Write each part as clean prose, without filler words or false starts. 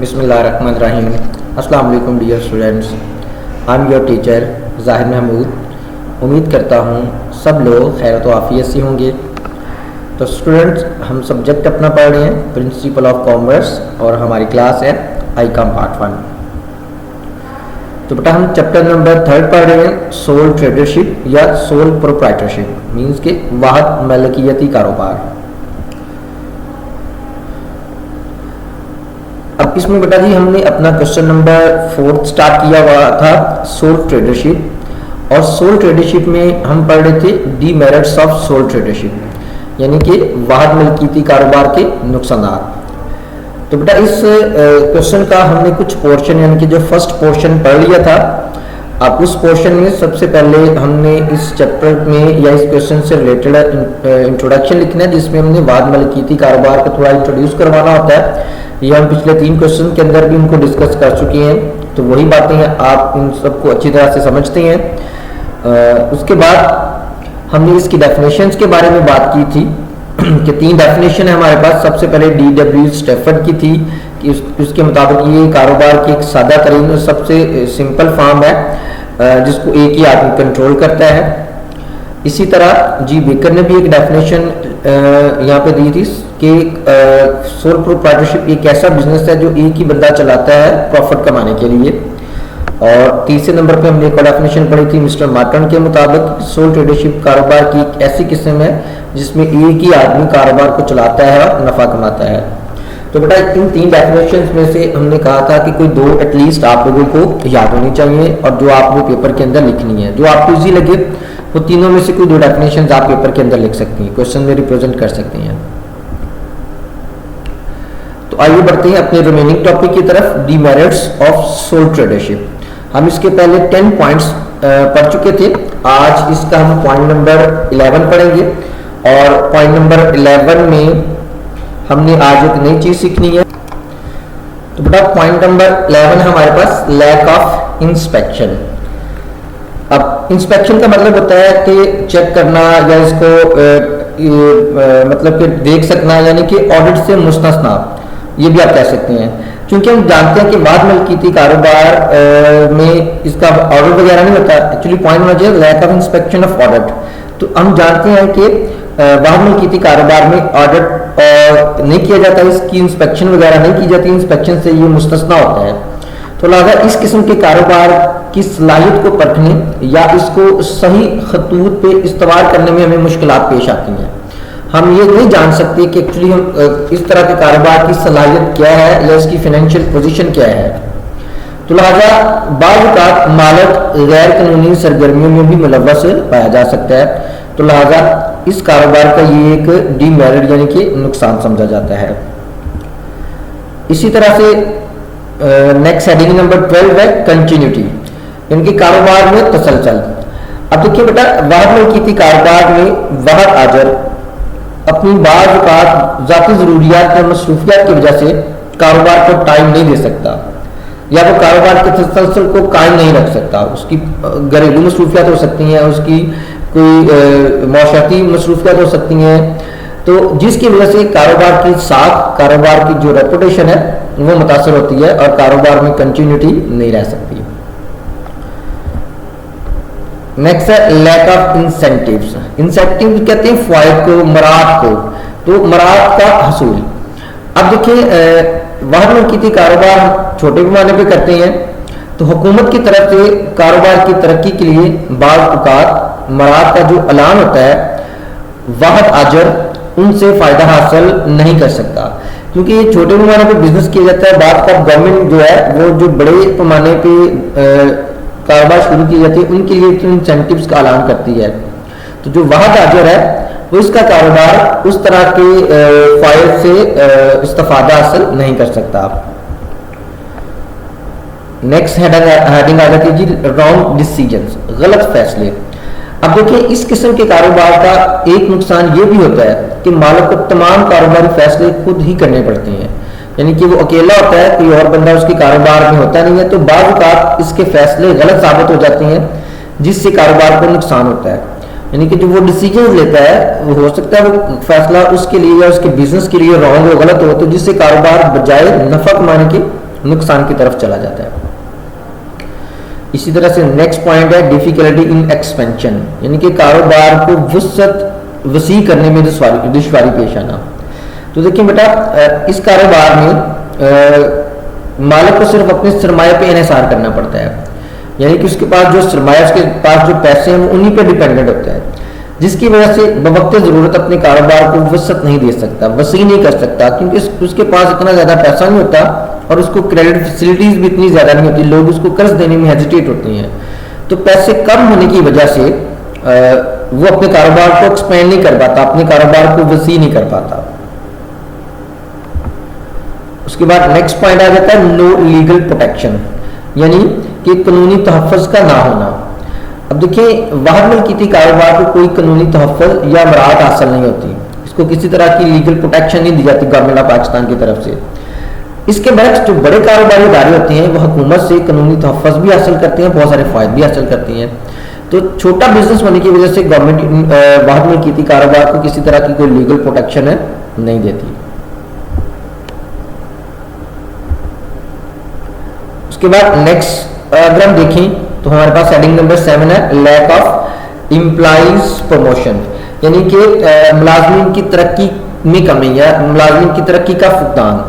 بسم اللہ الرحمن الرحیم. السلام علیکم dear students. I am your teacher ظاہر محمود. امید کرتا ہوں سب لوگ خیرت و عافیت سے ہوں گے. تو اسٹوڈینٹس ہم سبجیکٹ اپنا پڑھ رہے ہیں پرنسپل آف کامرس اور ہماری کلاس ہے آئی کام پارٹ 1. تو بیٹا ہم چیپٹر نمبر 3 پڑھ رہے ہیں سول ٹریڈرشپ یا سول پروپرائٹرشپ مینس کہ واحد ملکیتی کاروبار. اب اس میں بیٹا جی ہم نے اپنا کوشچن نمبر 4 سٹارٹ کیا ہوا تھا سول ٹریڈرشپ, اور سول ٹریڈرشپ میں ہم پڑھ رہے تھے ڈی میرٹس آف سول ٹریڈرشپ یعنی کہ واحد ملکیتی کاروبار کے نقصانات. تو بیٹا اس کوشچن کا ہم نے کچھ پورشن یعنی کہ جو فرسٹ پورشن پڑھ لیا تھا. اب اس پورشن میں سب سے پہلے ہم نے اس چیپٹر میں یا اس کوشچن سے ریلیٹڈ انٹروڈکشن لکھنا ہے جس میں ہم نے واحد ملکیتی کاروبار کو تھوڑا انٹروڈیوس کروانا ہوتا ہے. یہ ہم پچھلے 3 کوشچن کے اندر بھی ان کو ڈسکس کر چکے ہیں, تو وہی باتیں ہیں, آپ ان سب کو اچھی طرح سے سمجھتے ہیں. اس کے بعد ہم نے اس کی ڈیفینیشنز کے بارے میں بات کی تھی کہ 3 ڈیفینیشن ہے ہمارے پاس. سب سے پہلے DW اسٹیفرڈ کی تھی کہ اس کے مطابق یہ کاروبار کی ایک سادہ ترین اور سب سے سمپل فارم ہے جس کو ایک ہی آدمی کنٹرول کرتا ہے. اسی طرح جی بیکر نے بھی ایک ڈیفینیشن یہاں پہ دی تھی کہ سول پروپرائٹرشپ ایک ایسا بزنس ہے جو ایک ہی بندہ چلاتا ہے پروفٹ کمانے کے لیے. اور تیسرے نمبر پہ ہم نے ایک اور ڈیفینیشن پڑھی تھی مسٹر مارٹن کے مطابق سول ٹریڈرشپ کاروبار کی ایک ایسی قسم ہے جس میں ایک ہی آدمی کاروبار کو چلاتا ہے اور نفع کماتا ہے. تو بیٹا ان 3 ڈیفینیشنز میں سے ہم نے کہا تھا کہ کوئی 2 ایٹ لیسٹ آپ لوگوں کو یاد ہونی چاہیے اور جو آپ نے پیپر کے اندر لکھنی ہے, جو آپ کو ایزی لگے وہ تینوں میں سے کوئی 2 ڈیفینیشنز آپ پیپر کے اندر لکھ سکتی ہیں, کوشچن میں ریپرزینٹ کر سکتی ہیں. تو آئیے بڑھتے ہیں اپنے ریمیننگ ٹاپک کی طرف, ڈی میرٹس آف سول ٹریڈرشپ. ہم اس کے پہلے 10 پوائنٹس پڑھ چکے تھے. آج اس کا ہم پوائنٹ نمبر 11 پڑھیں گے, اور پوائنٹ نمبر 11 میں ہم نے آج ایک نئی چیز سیکھنی ہے. تو بیٹا پوائنٹ نمبر 11 ہمارے پاس لیک آف انسپیکشن. اب انسپیکشن کا مطلب ہوتا ہے کہ چیک کرنا یا اس کو مطلب کہ دیکھ سکنا, یعنی کہ آڈٹ سے مستثنا, یہ بھی آپ کہہ سکتے ہیں. کیونکہ ہم جانتے ہیں کہ واحد ملکیتی کاروبار میں اس کا آڈٹ وغیرہ نہیں ہوتا. ایکچولی پوائنٹ ہونا چاہیے lack of inspection of audit. تو ہم جانتے ہیں کہ واحد ملکیتی کاروبار میں آڈٹ نہیں کیا جاتا, اس کی انسپیکشن وغیرہ نہیں کی جاتی, انسپیکشن سے یہ مستثنا ہوتا ہے. تو لہٰذا اس قسم کے کاروبار کی صلاحیت کو پرکھنے یا اس کو صحیح خطوط پہ استوار کرنے میں ہمیں مشکلات پیش آتی ہیں. ہم یہ نہیں جان سکتے کہ ایکچولی ہم اس طرح کے کاروبار کی صلاحیت کیا ہے یا اس کی فائنینشیل پوزیشن کیا ہے. تو لہٰذا بعض اوقات مالک غیر قانونی سرگرمیوں میں بھی ملوث پایا جا سکتا ہے. تو لہٰذا اس کاروبار کا یہ ایک ڈی میرٹ یعنی کہ نقصان سمجھا جاتا ہے. اسی طرح سے نیکسٹ ہیڈنگ نمبر 12 ہے کنٹینیوٹی یعنی کہ کاروبار میں تسلسل. اب دیکھیے بیٹا واحد ملکیتی کاروبار میں واحد آجر اپنی بعض اوقات ذاتی ضروریات اور مصروفیات کی وجہ سے کاروبار کو ٹائم نہیں دے سکتا یا وہ کاروبار کے تسلسل کو قائم نہیں رکھ سکتا. اس کی گھریلو مصروفیات ہو سکتی ہیں, اس کی کوئی معاشرتی مصروفیات ہو سکتی ہیں, تو جس کی وجہ سے کاروبار کی ساکھ, کاروبار کی جو ریپوٹیشن ہے وہ متاثر ہوتی ہے اور کاروبار میں کنٹینیوٹی نہیں رہ سکتی. نیکسٹ ہے لیک آف انسینٹیوز. انسینٹیو کہتے ہیں فوائد کو, مراد کو, تو مراد کا حصول. اب دیکھیں واحد ملکیتی کاروبار چھوٹے پیمانے پہ کرتے ہیں تو حکومت کی طرف سے کاروبار کی ترقی کے لیے بعض اوقات مراد کا جو اعلان ہوتا ہے واحد آجر ان سے فائدہ حاصل نہیں کر سکتا, کیونکہ یہ چھوٹے پیمانے پہ بزنس کیا جاتا ہے. بعد کا گورنمنٹ جو ہے وہ جو بڑے پیمانے پہ کاروبار شروع کی جاتی ہے ان کے لیے انسینٹیوز کا اعلان کرتی ہے. تو جو واحد آجر ہے وہ اس کا کاروبار اس طرح کے فائد سے استفادہ حاصل نہیں کر سکتا. نیکسٹ ہیڈنگ آ جاتی ہے جی رانگ ڈیسیجنز, غلط فیصلے. اب دیکھیں اس قسم کے کاروبار کا ایک نقصان یہ بھی ہوتا ہے کہ مالک کو تمام کاروباری فیصلے خود ہی کرنے پڑتے ہیں, یعنی کہ وہ اکیلا ہوتا ہے, کوئی اور بندہ اس کے کاروبار میں ہوتا نہیں ہے. تو بعض اوقات اس کے فیصلے غلط ثابت ہو جاتے ہیں جس سے کاروبار کو نقصان ہوتا ہے. یعنی کہ جو وہ ڈیسیجن لیتا ہے وہ ہو سکتا ہے وہ فیصلہ اس کے لیے یا اس کے بزنس کے لیے رانگ ہو, غلط ہو, تو جس سے کاروبار بجائے نفع کمانے کے नुकसान की तरफ चला जाता है। इसी तरह से नेक्स्ट पॉइंट है डिफिकल्टी इन एक्सपेंशन, यानी कि कारोबार को वसअत वसी करने में दुश्वारी पेश आना। तो देखिए बेटा, इस कारोबार में मालिक को सिर्फ अपने सरमाए पे इन्हिसार करना पड़ता है, यानी कि उसके पास जो सरमाया, उसके पास जो पैसे हैं वो उन्हीं पे डिपेंडेंट होता है, जिसकी वजह से बवक्त ज़रूरत अपने कारोबार को वसअत नहीं दे सकता, वसी नहीं कर सकता, क्योंकि उसके पास इतना ज़्यादा पैसा नहीं होता और उसको क्रेडिट फैसिलिटीज़ भी इतनी ज़्यादा नहीं होती, लोग उसको कर्ज देने में हेजिटेट होते हैं। तो पैसे कम होने की वजह से वो अपने कारोबार को एक्सपेंड नहीं कर पाता, अपने कारोबार को वसी नहीं कर पाता। उसके बाद नेक्स्ट पॉइंट आ जाता है नो लीगल प्रोटेक्शन, यानी कि कानूनी तहफ़्फ़ुज़ का ना होना। अब देखिए, वाहिद मिल्कियती कारोबार को कोई कानूनी तहफ़्फ़ुज़ या मराहत हासिल नहीं होती, इसको किसी तरह की लीगल प्रोटेक्शन नहीं दी जाती गवर्नमेंट ऑफ पाकिस्तान की तरफ से। इसके बरक्स जो बड़े कारोबारी इदारे होते हैं वो हुकूमत से कानूनी तहफ़्फ़ुज़ भी हासिल करते हैं, बहुत सारे फ़ायदे भी हासिल करती हैं। तो छोटा बिजनेस होने की वजह से गवर्नमेंट वाहिद मिल्कियती कारोबार को किसी तरह की कोई लीगल प्रोटेक्शन नहीं देती। उसके बाद नेक्स्ट अगर हम देखें तो हमारे पास हेडिंग नंबर 7 है लैक ऑफ एम्प्लॉइज प्रमोशन, यानी कि मुलाजमीन की तरक्की में कमी या मुलाजमीन की तरक्की का फुकदान।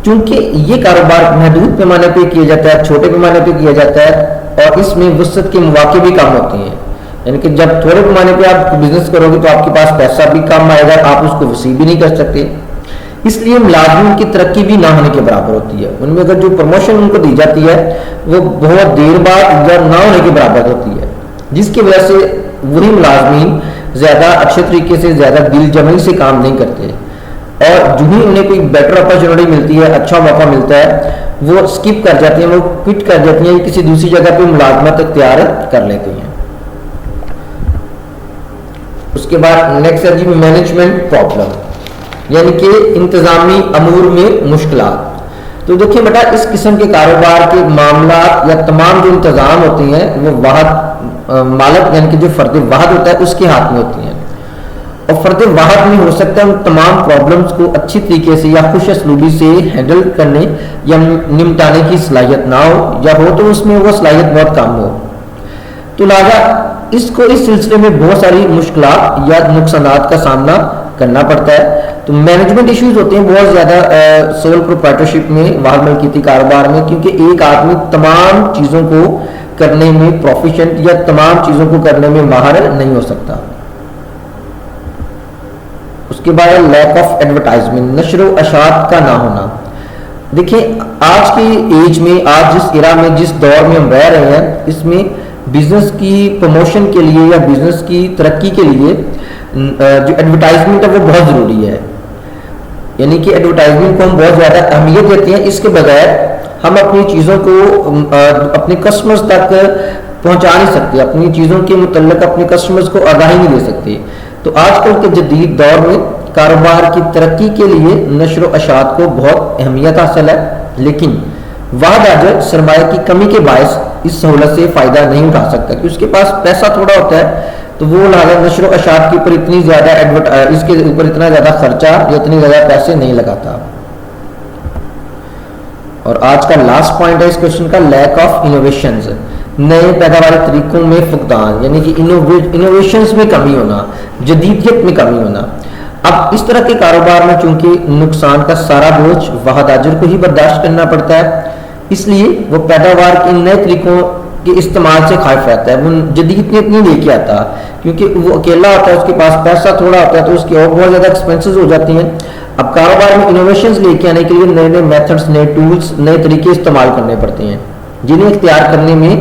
चूंकि ये कारोबार महदूद पैमाने पे किया जाता है, छोटे पैमाने पे किया जाता है और इसमें वसअत के मौके भी कम होते हैं, यानी कि जब थोड़े पैमाने पे आप बिजनेस करोगे तो आपके पास पैसा भी कम आएगा, आप उसको वसी भी नहीं कर सकते, इसलिए मुलाजमीन की तरक्की भी ना होने के बराबर होती है। उनमें अगर जो प्रमोशन उनको दी जाती है वो बहुत देर बाद या ना होने के बराबर होती है, जिसकी वजह से वही मुलाजमीन ज़्यादा अच्छे तरीके से, ज़्यादा दिल जमई से काम नहीं करते और जो ही उन्हें कोई बेटर अपॉर्चुनिटी मिलती है, अच्छा मौका मिलता है, वो स्किप कर जाते हैं, वो क्विट कर जाती हैं, किसी दूसरी जगह पे मुलाजमत इख्तियार कर लेते हैं। उसके बाद नेक्स्ट है जी मैनेजमेंट प्रॉब्लम, यानी कि इंतजामी अमूर में मुश्किलात। तो देखिए बेटा, इस किस्म के कारोबार के मामला या तमाम जो इंतजाम होते हैं वो वाहद मालिक यानी कि जो फर्द वाहद होता है उसके हाथ में होती हैं और फर्द वाहद में हो सकता है उन तमाम प्रॉब्लम्स को अच्छी तरीके से या खुश असलूबी से हैंडल करने या निपटाने की सलाहियत ना हो, या हो तो उसमें वो सलाहियत बहुत कम हो। तो लिहाजा इसको इस सिलसिले में बहुत सारी मुश्किलात या नुकसानात का सामना करना पड़ता है। तो मैनेजमेंट इश्यूज होते हैं बहुत ज़्यादा सोल प्रोप्राइटरशिप में, वाहिद मिल्कियती कारोबार में, क्योंकि एक आदमी तमाम चीज़ों को करने में प्रोफिशिएंट या तमाम चीज़ों को करने में माहिर नहीं हो सकता। उसके बाद लैक ऑफ एडवर्टाइजमेंट, नशर अशात का ना होना। देखिए, आज की एज में, आज जिस इरा में, जिस दौर में हम रह रहे हैं, इसमें बिजनेस की प्रमोशन के लिए या बिजनेस की तरक्की के लिए जो एडवर्टाइजमेंट है वो बहुत ज़रूरी है, यानी कि एडवर्टाइजमेंट को हम बहुत ज़्यादा अहमियत देते हैं। इसके बगैर हम अपनी चीज़ों को अपने कस्टमर्स तक पहुंचा नहीं सकते, अपनी चीज़ों के मुतल्लिक अपने कस्टमर्स को आगाही नहीं दे सकते। तो आजकल के जदीद दौर में कारोबार की तरक्की के लिए नशर व अशात को बहुत अहमियत हासिल है, लेकिन वाहद आजर सरमाया की कमी के बायस इस सहूलत से फ़ायदा नहीं उठा सकता, क्योंकि उसके पास पैसा थोड़ा होता है, तो वो लिहाजा नशर व अशात के ऊपर इतनी ज़्यादा इसके ऊपर इतना ज़्यादा खर्चा या इतनी ज़्यादा पैसे नहीं लगाता। और आज का लास्ट पॉइंट है इस क्वेश्चन का लैक ऑफ इनोवेशंस, नए पैदावारी तरीकों में फुकदान, यानी कि इनोवेशंस में कमी होना, जदीदियत में कमी होना। अब इस तरह के कारोबार में चूंकि नुकसान का सारा बोझ वाहद आजर को ही बर्दाश्त करना पड़ता है, इसलिए वो पैदावार के नए तरीकों के इस्तेमाल से खाइफ रहता है, वो जदीदियत नहीं लेके आता, क्योंकि वो अकेला होता है, उसके पास पैसा थोड़ा होता है, तो उसकी और बहुत ज़्यादा एक्सपेंसेस हो जाती हैं। अब कारोबार में इनोवेशंस लेके आने के लिए नए नए मेथड्स, नए टूल्स, नए तरीके इस्तेमाल करने पड़ते हैं, जिन्हें इख्तियार करने में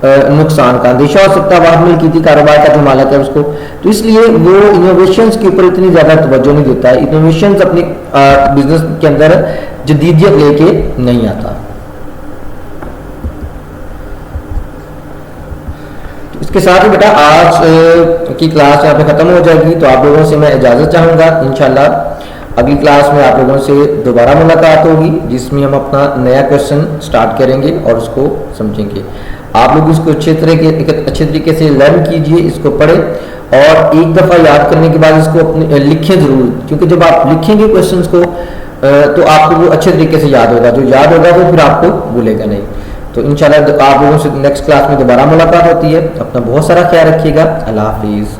नुकसान का अंदेशा हो सकता है वाहिद मिल्कियती कारोबार का जो मालिक है उसको। तो इसलिए वो इनोवेशंस के ऊपर इतनी ज़्यादा तवज्जो नहीं देता है, इनोवेशंस अपने बिजनेस के अंदर जदीदियत लेके नहीं आता। तो इसके साथ ही बेटा आज की क्लास यहाँ पे ख़त्म हो जाएगी, तो आप लोगों से मैं इजाज़त चाहूँगा। इंशाल्लाह अगली क्लास में आप लोगों से दोबारा मुलाकात होगी, जिसमें हम अपना नया क्वेश्चन स्टार्ट करेंगे और उसको समझेंगे। आप लोग इसको अच्छे तरीके से लर्न कीजिए, इसको पढ़ें और एक दफ़ा याद करने के बाद इसको अपने लिखें ज़रूर, क्योंकि जब आप लिखेंगे क्वेश्चंस को تو آپ کو وہ اچھے طریقے سے یاد ہوگا. جو یاد ہوگا وہ پھر آپ کو بھولے گا نہیں. تو انشاءاللہ آپ لوگوں سے نیکسٹ کلاس میں دوبارہ ملاقات ہوتی ہے. اپنا بہت سارا خیال رکھیے گا. اللہ حافظ.